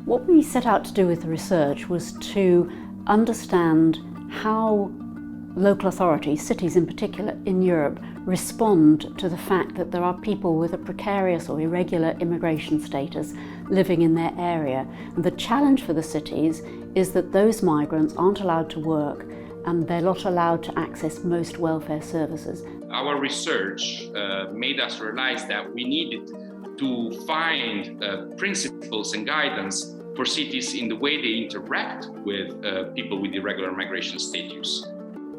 What we set out to do with the research was to understand how local authorities, cities in particular in Europe, respond to the fact that there are people with a precarious or irregular immigration status living in their area. And the challenge for the cities is that those migrants aren't allowed to work and they're not allowed to access most welfare services. Our research made us realize that we needed to find principles and guidance for cities in the way they interact with people with irregular migration status.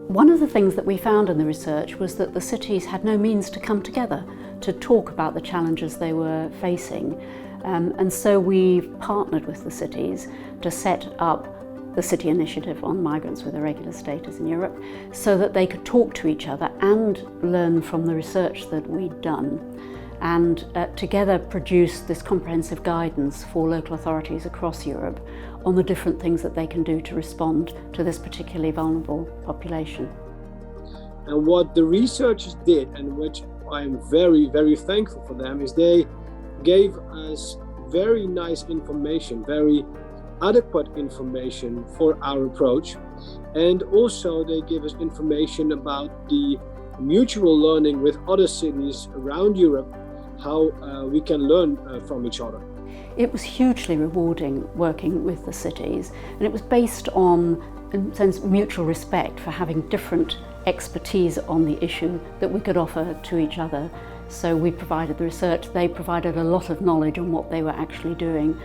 One of the things that we found in the research was that the cities had no means to come together to talk about the challenges they were facing. And so we partnered with the cities to set up the City Initiative on Migrants with Irregular Status in Europe so that they could talk to each other and learn from the research that we'd done, and together produce this comprehensive guidance for local authorities across Europe on the different things that they can do to respond to this particularly vulnerable population. And what the researchers did, and which I'm very, very thankful for them, is they gave us very nice information, very adequate information for our approach. And also they give us information about the mutual learning with other cities around Europe, how we can learn from each other. It was hugely rewarding working with the cities, and it was based on, in a sense, mutual respect for having different expertise on the issue that we could offer to each other. So we provided the research, they provided a lot of knowledge on what they were actually doing,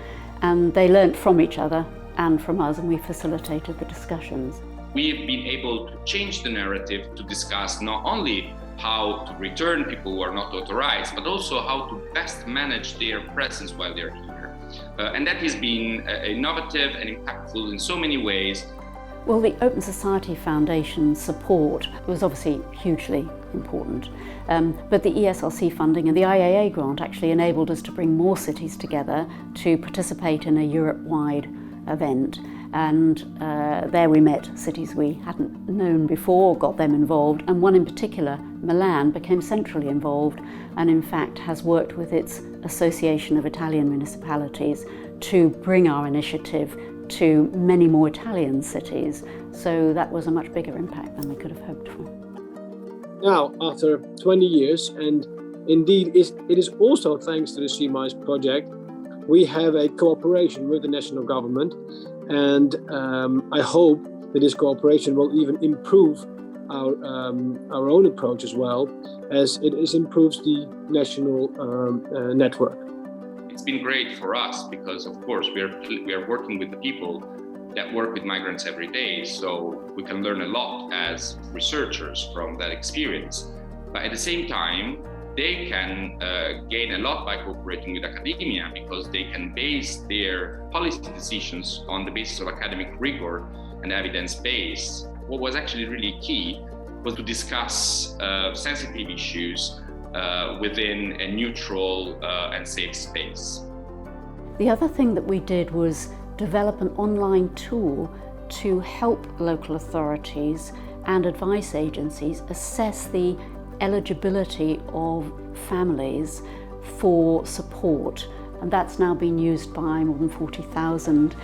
and they learnt from each other and from us, and we facilitated the discussions. We have been able to change the narrative to discuss not only how to return people who are not authorized, but also how to best manage their presence while they're here. And that has been innovative and impactful in so many ways. Well, the Open Society Foundation support was obviously hugely important, but the ESRC funding and the IAA grant actually enabled us to bring more cities together to participate in a Europe-wide event. And there we met cities we hadn't known before, got them involved, and one in particular, Milan, became centrally involved and in fact has worked with its Association of Italian Municipalities to bring our initiative to many more Italian cities. So that was a much bigger impact than we could have hoped for. Now, after 20 years, and indeed it is also thanks to the C-MISE project, we have a cooperation with the national government, and I hope that this cooperation will even improve our own approach as well, as it improves the national network. It's been great for us because, of course, we are working with the people that work with migrants every day, so we can learn a lot as researchers from that experience. But at the same time, they can gain a lot by cooperating with academia, because they can base their policy decisions on the basis of academic rigor and evidence base. What was actually really key was to discuss sensitive issues within a neutral and safe space. The other thing that we did was develop an online tool to help local authorities and advice agencies assess the eligibility of families for support, and that's now been used by more than 40,000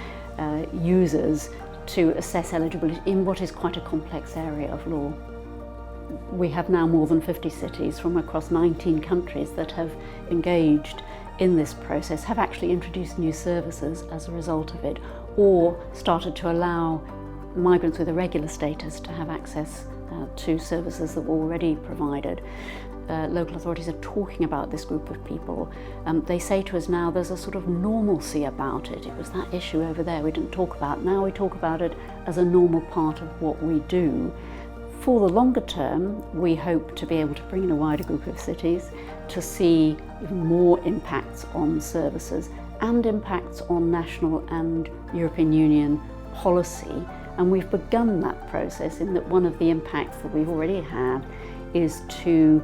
users to assess eligibility in what is quite a complex area of law. We have now more than 50 cities from across 19 countries that have engaged in this process, have actually introduced new services as a result of it, or started to allow migrants with irregular status to have access to services that were already provided. Local authorities are talking about this group of people. They say to us now there's a sort of normalcy about it. It was that issue over there we didn't talk about. Now we talk about it as a normal part of what we do. For the longer term, we hope to be able to bring in a wider group of cities to see even more impacts on services and impacts on national and European Union policy. And we've begun that process in that one of the impacts that we've already had is to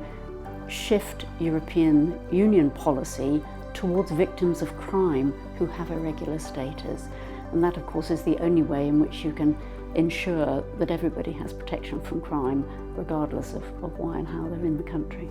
shift European Union policy towards victims of crime who have irregular status. And that, of course, is the only way in which you can ensure that everybody has protection from crime, regardless of why and how they're in the country.